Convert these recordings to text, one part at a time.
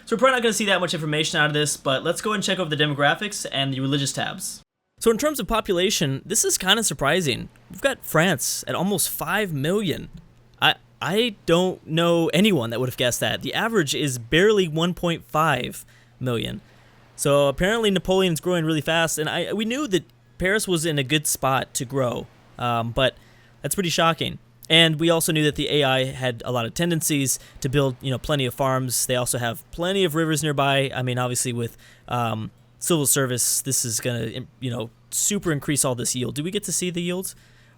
So we're probably not going to see that much information out of this, but let's go and check over the demographics and the religious tabs. So in terms of population, this is kind of surprising. We've got France at almost 5 million. I don't know anyone that would have guessed that. The average is barely 1.5 million. So apparently Napoleon's growing really fast, and we knew that Paris was in a good spot to grow, but that's pretty shocking. And we also knew that the AI had a lot of tendencies to build, plenty of farms. They also have plenty of rivers nearby. I mean, obviously with civil service, this is going to, super increase all this yield. Do we get to see the yields?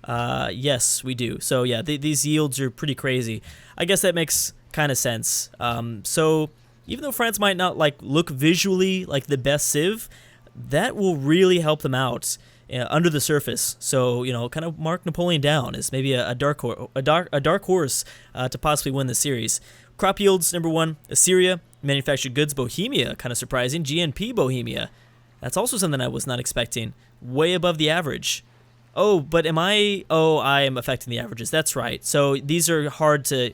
Yes, we do. So yeah, these yields are pretty crazy. I guess that makes kind of sense. So even though France might not look visually like the best civ, that will really help them out under the surface. So kind of mark Napoleon down as maybe a dark horse to possibly win the series. Crop yields, number 1, Assyria. Manufactured goods, Bohemia, kind of surprising. GNP, Bohemia. That's also something I was not expecting. Way above the average. Oh, but I am affecting the averages. That's right. So these are hard to,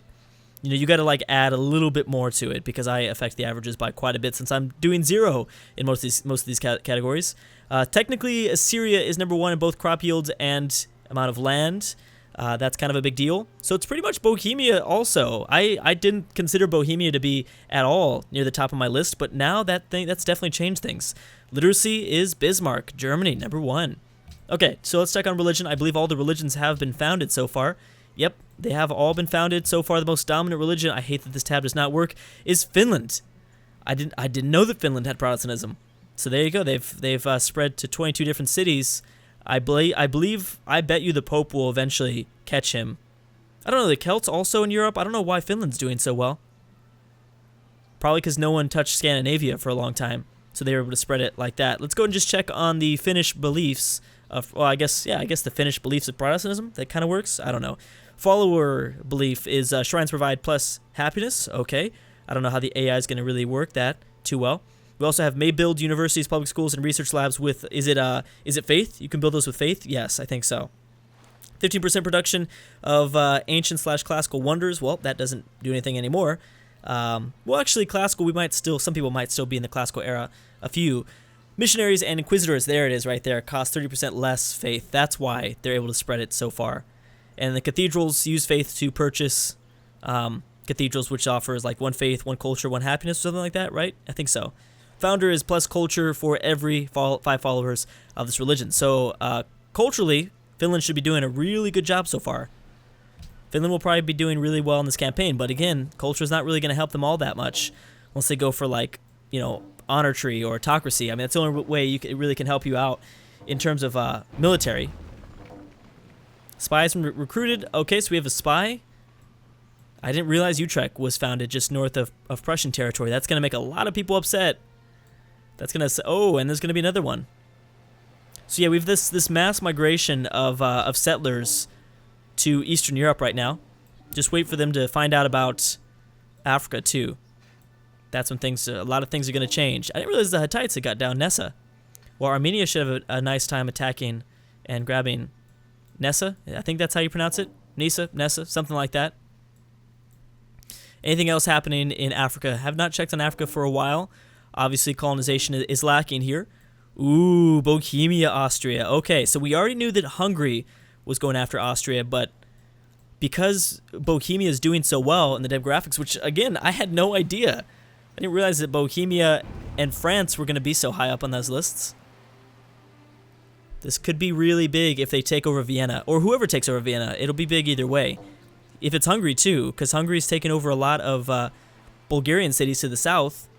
you got to add a little bit more to it because I affect the averages by quite a bit since I'm doing 0 in most of these categories. Technically, Assyria is number 1 in both crop yields and amount of land. That's kind of a big deal. So it's pretty much Bohemia also. I didn't consider Bohemia to be at all near the top of my list, but now that's definitely changed things. Literacy is Bismarck, Germany, number 1. Okay, so let's check on religion. I believe all the religions have been founded so far. Yep, they have all been founded so far. The most dominant religion, I hate that this tab does not work, is Finland. I didn't know that Finland had Protestantism. So there you go. They've spread to 22 different cities. I bet you the Pope will eventually catch him. I don't know, the Celts also in Europe? I don't know why Finland's doing so well. Probably because no one touched Scandinavia for a long time, so they were able to spread it like that. Let's go and just check on the Finnish beliefs of, I guess the Finnish beliefs of Protestantism. That kind of works. I don't know. Follower belief is shrines provide plus happiness. Okay. I don't know how the AI is going to really work that too well. We also have may build universities, public schools, and research labs with, is it faith? You can build those with faith? Yes, I think so. 15% production of ancient/classical wonders. Well, that doesn't do anything anymore. Well, actually, classical, some people might still be in the classical era. A few. Missionaries and inquisitors, there it is right there, cost 30% less faith. That's why they're able to spread it so far. And the cathedrals use faith to purchase cathedrals, which offers 1 faith, 1 culture, 1 happiness, or something like that, right? I think so. Founder is plus culture for every 5 followers of this religion. So culturally, Finland should be doing a really good job so far. Finland will probably be doing really well in this campaign, but again, culture is not really going to help them all that much once they go for honor tree or autocracy. I mean, that's the only way it really can help you out in terms of military. Spies recruited. Okay, so we have a spy. I didn't realize Utrecht was founded just north of Prussian territory. That's going to make a lot of people upset. That's going to... Oh, and there's going to be another one. So yeah, we have this mass migration of settlers to Eastern Europe right now. Just wait for them to find out about Africa too. That's when a lot of things are going to change. I didn't realize the Hittites had got down Nessa. Well, Armenia should have a nice time attacking and grabbing Nessa. I think that's how you pronounce it. Nessa, something like that. Anything else happening in Africa? Have not checked on Africa for a while. Obviously, colonization is lacking here. Ooh, Bohemia, Austria. Okay, so we already knew that Hungary was going after Austria, but because Bohemia is doing so well in the demographics, which, again, I had no idea. I didn't realize that Bohemia and France were going to be so high up on those lists. This could be really big if they take over Vienna, or whoever takes over Vienna. It'll be big either way. If it's Hungary, too, because Hungary's taken over a lot of Bulgarian cities to the south.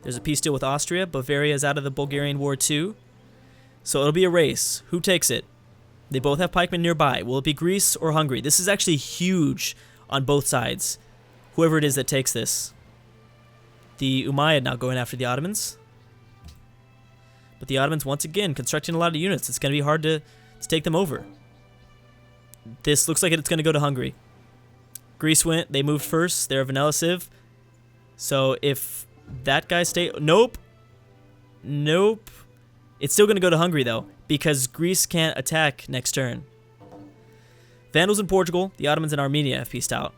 There's a peace deal with Austria. Bavaria's out of the Bulgarian War, too. So it'll be a race. Who takes it? They both have pikemen nearby. Will it be Greece or Hungary? This is actually huge on both sides. Whoever it is that takes this. The Umayyad now going after the Ottomans. But the Ottomans, once again, constructing a lot of units. It's going to be hard to take them over. This looks like it's going to go to Hungary. Greece went. They moved first. They're Vanilla Civ. So if that guy Nope. It's still going to go to Hungary, though, because Greece can't attack next turn. Vandals in Portugal. The Ottomans in Armenia have peaced out.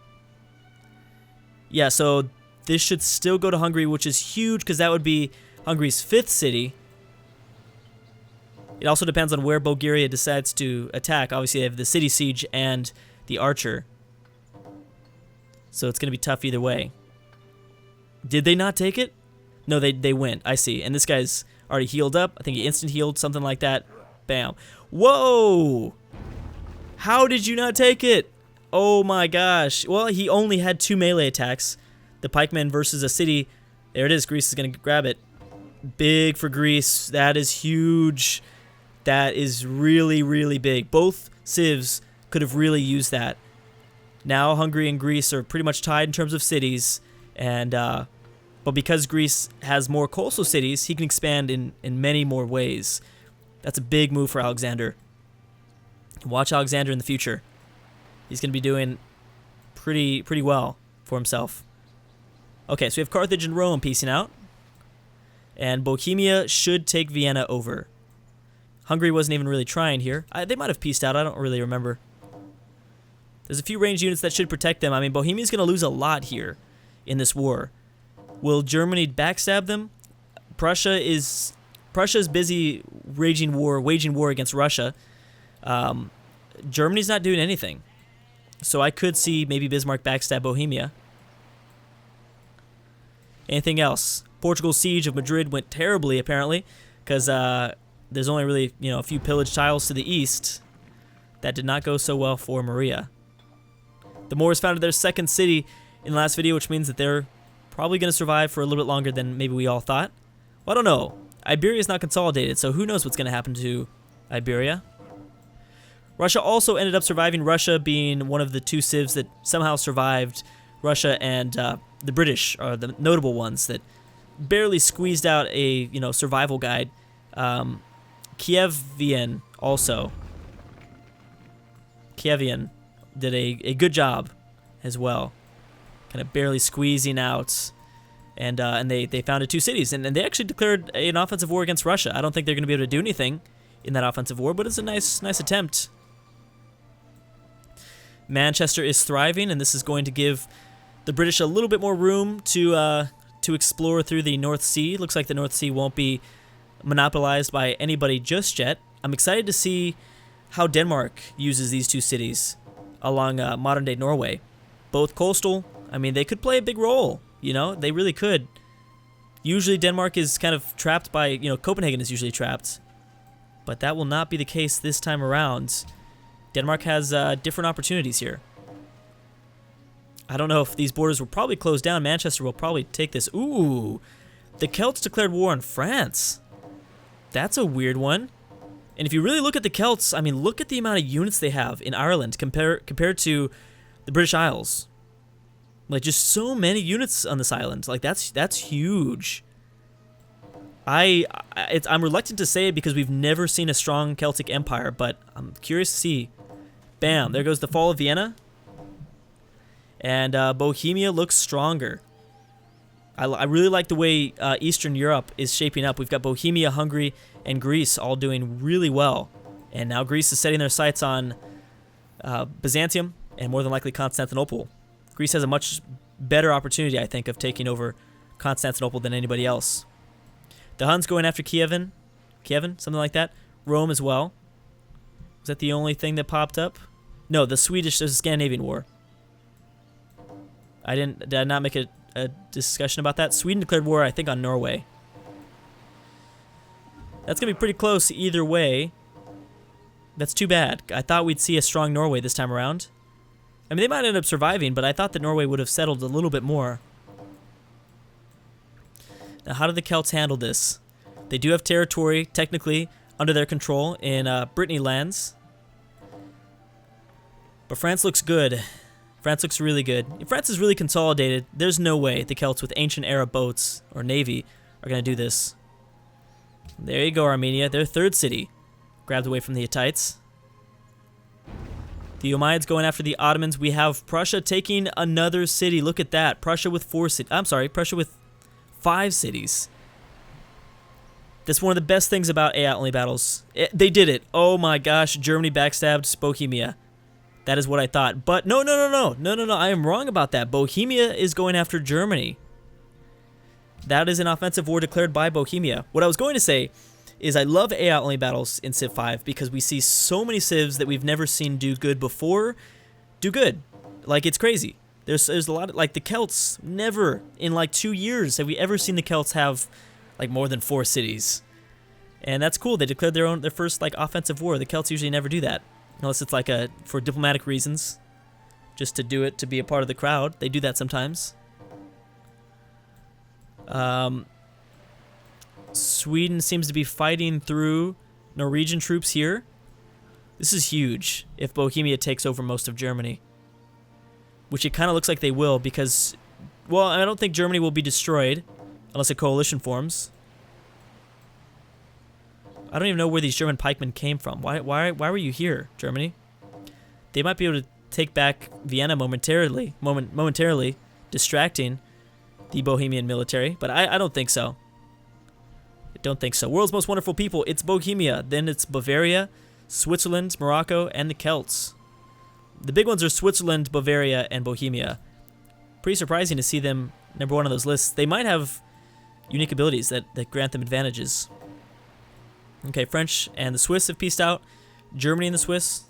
Yeah, so This should still go to Hungary, which is huge because that would be Hungary's 5th city. It also depends on where Bulgaria decides to attack. Obviously, they have the city siege and the archer. So it's going to be tough either way. Did they not take it? No, they went. I see. And this guy's already healed up. I think he instant healed, something like that. Bam. Whoa! How did you not take it? Oh my gosh. Well, he only had 2 melee attacks. The pikemen versus a city. There it is. Greece is going to grab it. Big for Greece. That is huge. That is really, really big. Both civs could have really used that. Now Hungary and Greece are pretty much tied in terms of cities. And but because Greece has more coastal cities, he can expand in many more ways. That's a big move for Alexander. Watch Alexander in the future. He's going to be doing pretty well for himself. Okay, so we have Carthage and Rome piecing out. And Bohemia should take Vienna over. Hungary wasn't even really trying here. They might have pieced out. I don't really remember. There's a few ranged units that should protect them. I mean, Bohemia's going to lose a lot here in this war. Will Germany backstab them? Prussia is busy waging war against Russia. Germany's not doing anything. So I could see maybe Bismarck backstab Bohemia. Anything else? Portugal's siege of Madrid went terribly, apparently, because there's only really, a few pillaged tiles to the east. That did not go so well for Maria. The Moors founded their 2nd city in the last video, which means that they're probably going to survive for a little bit longer than maybe we all thought. Well, I don't know. Iberia is not consolidated, so who knows what's going to happen to Iberia. Russia also ended up surviving, Russia being one of the 2 civs that somehow survived. Russia and the British are the notable ones that barely squeezed out a survival guide. Kievian also. Kievian did a good job as well. Kind of barely squeezing out. And they founded 2 cities. And they actually declared an offensive war against Russia. I don't think they're going to be able to do anything in that offensive war, but it's a nice attempt. Manchester is thriving, and this is going to give the British a little bit more room to explore through the North Sea. Looks like the North Sea won't be monopolized by anybody just yet. I'm excited to see how Denmark uses these 2 cities along modern-day Norway. Both coastal. I mean, they could play a big role. They really could. Usually Denmark is kind of trapped by, Copenhagen is usually trapped. But that will not be the case this time around. Denmark has different opportunities here. I don't know if these borders will probably close down. Manchester will probably take this. Ooh, the Celts declared war on France. That's a weird one. And if you really look at the Celts, I mean, look at the amount of units they have in Ireland compared to the British Isles. Like, just so many units on this island. Like, that's huge. I'm reluctant to say it because we've never seen a strong Celtic empire, but I'm curious to see. Bam, there goes the fall of Vienna. And Bohemia looks stronger. I really like the way Eastern Europe is shaping up. We've got Bohemia, Hungary, and Greece all doing really well. And now Greece is setting their sights on Byzantium and more than likely Constantinople. Greece has a much better opportunity, I think, of taking over Constantinople than anybody else. The Huns going after Kievan, something like that. Rome as well. Was that the only thing that popped up? No, the Swedish, there's a Scandinavian war. Did I not make a discussion about that? Sweden declared war, I think, on Norway. That's going to be pretty close either way. That's too bad. I thought we'd see a strong Norway this time around. I mean, they might end up surviving, but I thought that Norway would have settled a little bit more. Now, how do the Celts handle this? They do have territory, technically, under their control in Brittany lands. But France looks good. France looks really good. If France is really consolidated, there's no way the Celts with ancient era boats or navy are going to do this. There you go, Armenia. Their 3rd city. Grabbed away from the Hittites. The Umayyads going after the Ottomans. We have Prussia taking another city. Look at that. Prussia with 4 cities. I'm sorry, Prussia with 5 cities. That's one of the best things about AI-only battles. They did it. Oh my gosh, Germany backstabbed Bohemia. That is what I thought. But no. I am wrong about that. Bohemia is going after Germany. That is an offensive war declared by Bohemia. What I was going to say is I love AI-only battles in Civ 5 because we see so many civs that we've never seen do good before do good. Like, it's crazy. There's a lot of, like, the Celts, never in like 2 years have we ever seen the Celts have like more than 4 cities. And that's cool. They declared their first like offensive war. The Celts usually never do that unless it's like for diplomatic reasons, just to do it to be a part of the crowd. They do that sometimes. Sweden seems to be fighting through Norwegian troops here. This is huge if Bohemia takes over most of Germany, which it kind of looks like they will because, well, I don't think Germany will be destroyed unless a coalition forms. I don't even know where these German pikemen came from. Why were you here, Germany? They might be able to take back Vienna momentarily, distracting the Bohemian military, but I don't think so. I don't think so. World's most wonderful people. It's Bohemia. Then it's Bavaria, Switzerland, Morocco, and the Celts. The big ones are Switzerland, Bavaria, and Bohemia. Pretty surprising to see them number 1 on those lists. They might have unique abilities that grant them advantages. Okay, French and the Swiss have peaced out. Germany and the Swiss.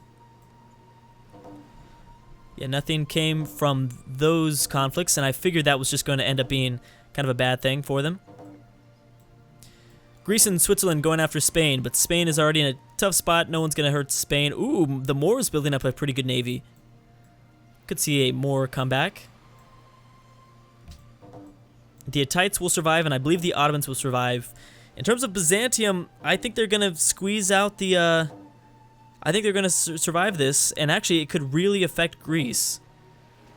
Yeah, nothing came from those conflicts, and I figured that was just going to end up being kind of a bad thing for them. Greece and Switzerland going after Spain, but Spain is already in a tough spot. No one's going to hurt Spain. Ooh, the Moors building up a pretty good navy. Could see a Moor comeback. The Hittites will survive, and I believe the Ottomans will survive. In terms of Byzantium, I think they're going to squeeze out the... I think they're going to survive this, and actually it could really affect Greece.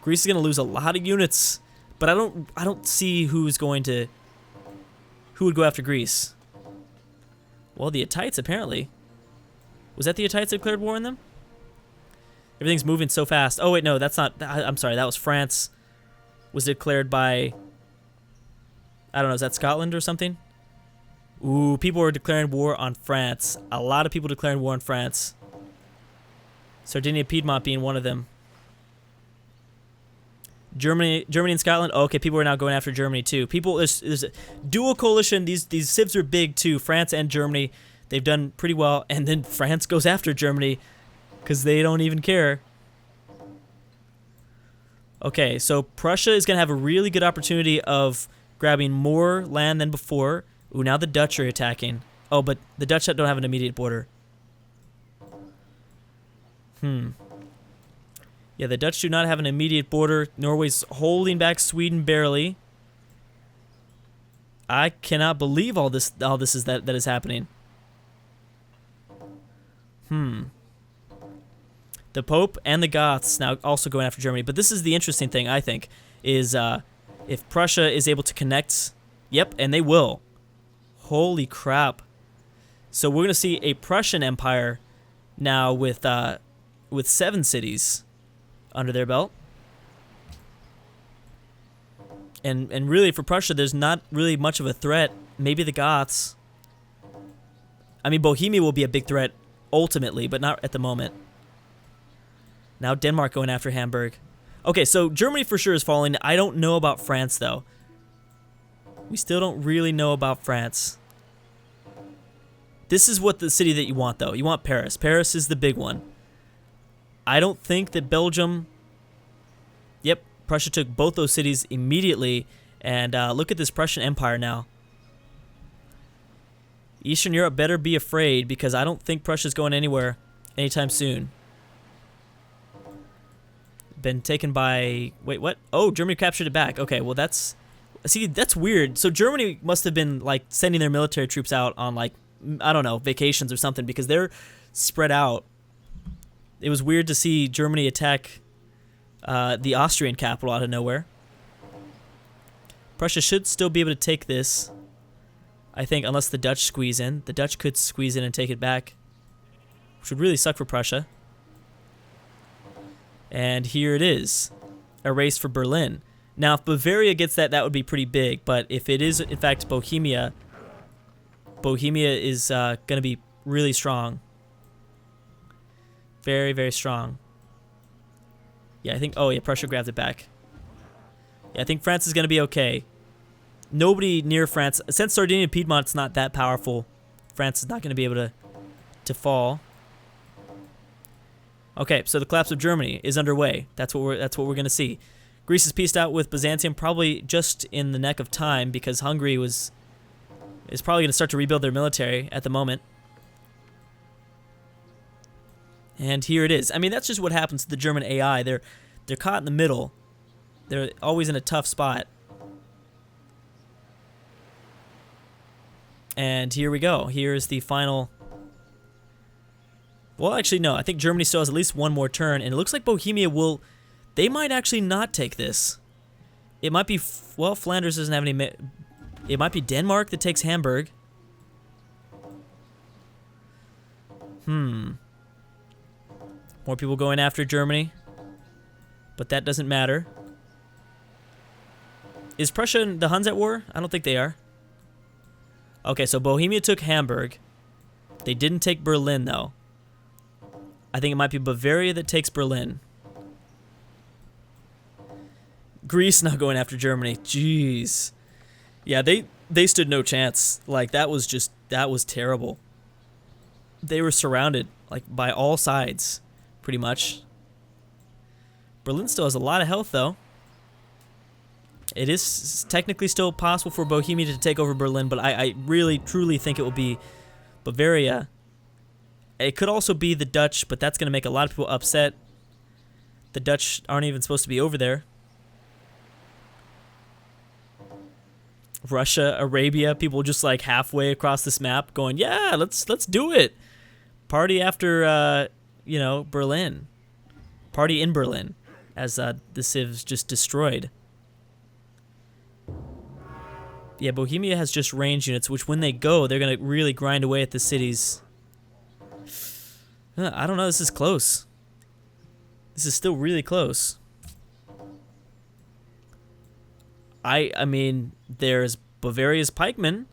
Greece is going to lose a lot of units, but I don't see who would go after Greece. Well, the Hittites, apparently. Was that the Hittites that declared war on them? Everything's moving so fast. Oh, wait, no, that's not... I'm sorry, that was France. Was declared by... I don't know, is that Scotland or something? Ooh, people are declaring war on France. A lot of people declaring war on France. Sardinia, Piedmont being one of them. Germany and Scotland. Oh, okay, people are now going after Germany too. There's a dual coalition. These civs are big too. France and Germany, they've done pretty well. And then France goes after Germany because they don't even care. Okay, so Prussia is gonna have a really good opportunity of grabbing more land than before. Ooh, now the Dutch are attacking. Oh, but the Dutch don't have an immediate border. Yeah, the Dutch do not have an immediate border. Norway's holding back Sweden barely. I cannot believe all this is that is happening. The Pope and the Goths now also going after Germany. But this is the interesting thing, I think, is if Prussia is able to connect. Yep, and they will. Holy crap. So we're going to see a Prussian empire now with 7 cities under their belt. And really for Prussia, there's not really much of a threat. Maybe the Goths. I mean, Bohemia will be a big threat ultimately, but not at the moment. Now Denmark going after Hamburg. Okay, so Germany for sure is falling. I don't know about France, though. We still don't really know about France. This is what the city that you want, though. You want Paris. Paris is the big one. I don't think that Belgium... Yep, Prussia took both those cities immediately. And look at this Prussian Empire now. Eastern Europe better be afraid because I don't think Prussia's going anywhere anytime soon. Been taken by... Wait, what? Oh, Germany captured it back. Okay, well that's... See, that's weird. So Germany must have been, like, sending their military troops out on, like, I don't know, vacations or something because they're spread out. It was weird to see Germany attack the Austrian capital out of nowhere. Prussia should still be able to take this, I think, unless the Dutch squeeze in. The Dutch could squeeze in and take it back, which would really suck for Prussia. And here it is, a race for Berlin. Now, if Bavaria gets that, that would be pretty big. But if it is, in fact, Bohemia, Bohemia is going to be really strong. Very, very strong. Yeah, I think... Oh, yeah, Prussia grabs it back. Yeah, I think France is going to be okay. Nobody near France. Since Sardinia and Piedmont's not that powerful, France is not going to be able to fall. Okay, so the collapse of Germany is underway. That's what we're going to see. Greece is pieced out with Byzantium, probably just in the neck of time, because Hungary is probably going to start to rebuild their military at the moment. And here it is. I mean, that's just what happens to the German AI. They're caught in the middle. They're always in a tough spot. And here we go. Here's the final. Well, actually, no. I think Germany still has at least one more turn, and it looks like Bohemia will. They might actually not take this. It might be. Well, Flanders doesn't have any. It might be Denmark that takes Hamburg. More people going after Germany, but that doesn't matter. Is Prussia and the Huns at war? I don't think they are. Okay, so Bohemia took Hamburg. They didn't take Berlin, though. I think it might be Bavaria that takes Berlin. Greece not going after Germany. Jeez. Yeah, they stood no chance. Like, that was terrible. They were surrounded, like, by all sides, pretty much. Berlin still has a lot of health, though. It is technically still possible for Bohemia to take over Berlin, but I really, truly think it will be Bavaria. It could also be the Dutch, but that's going to make a lot of people upset. The Dutch aren't even supposed to be over there. Russia, Arabia, people just like halfway across this map going, yeah, let's do it. Party after, Berlin. Party in Berlin, as the Civs just destroyed. Yeah, Bohemia has just range units, which when they go, they're going to really grind away at the cities. I don't know, this is close. This is still really close. I mean, there's Bavaria's pikemen.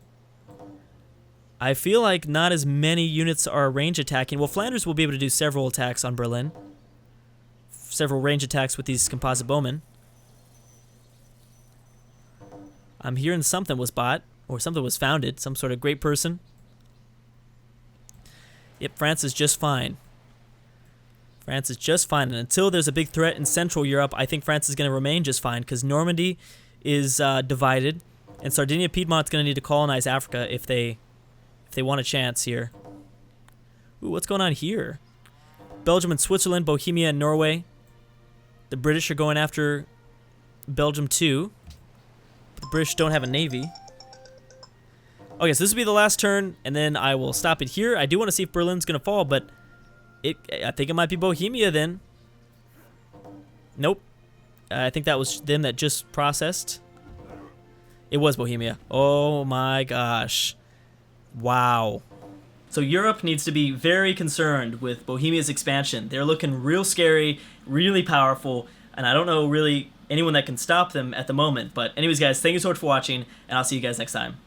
I feel like not as many units are range attacking. Well, Flanders will be able to do several attacks on Berlin. Several range attacks with these composite bowmen. I'm hearing something was bought, or something was founded, some sort of great person. Yep, France is just fine. France is just fine, and until there's a big threat in Central Europe, I think France is going to remain just fine, because Normandy is divided, and Sardinia Piedmont's going to need to colonize Africa if they want a chance here. Ooh, what's going on here? Belgium and Switzerland, Bohemia and Norway. The British are going after Belgium too. The British don't have a navy. Okay, so this will be the last turn, and then I will stop it here. I do want to see if Berlin's going to fall, but I think it might be Bohemia then. Nope. I think that was them that just processed. It was Bohemia. Oh my gosh. Wow. So Europe needs to be very concerned with Bohemia's expansion. They're looking real scary, really powerful, and I don't know really anyone that can stop them at the moment. But anyways, guys, thank you so much for watching, and I'll see you guys next time.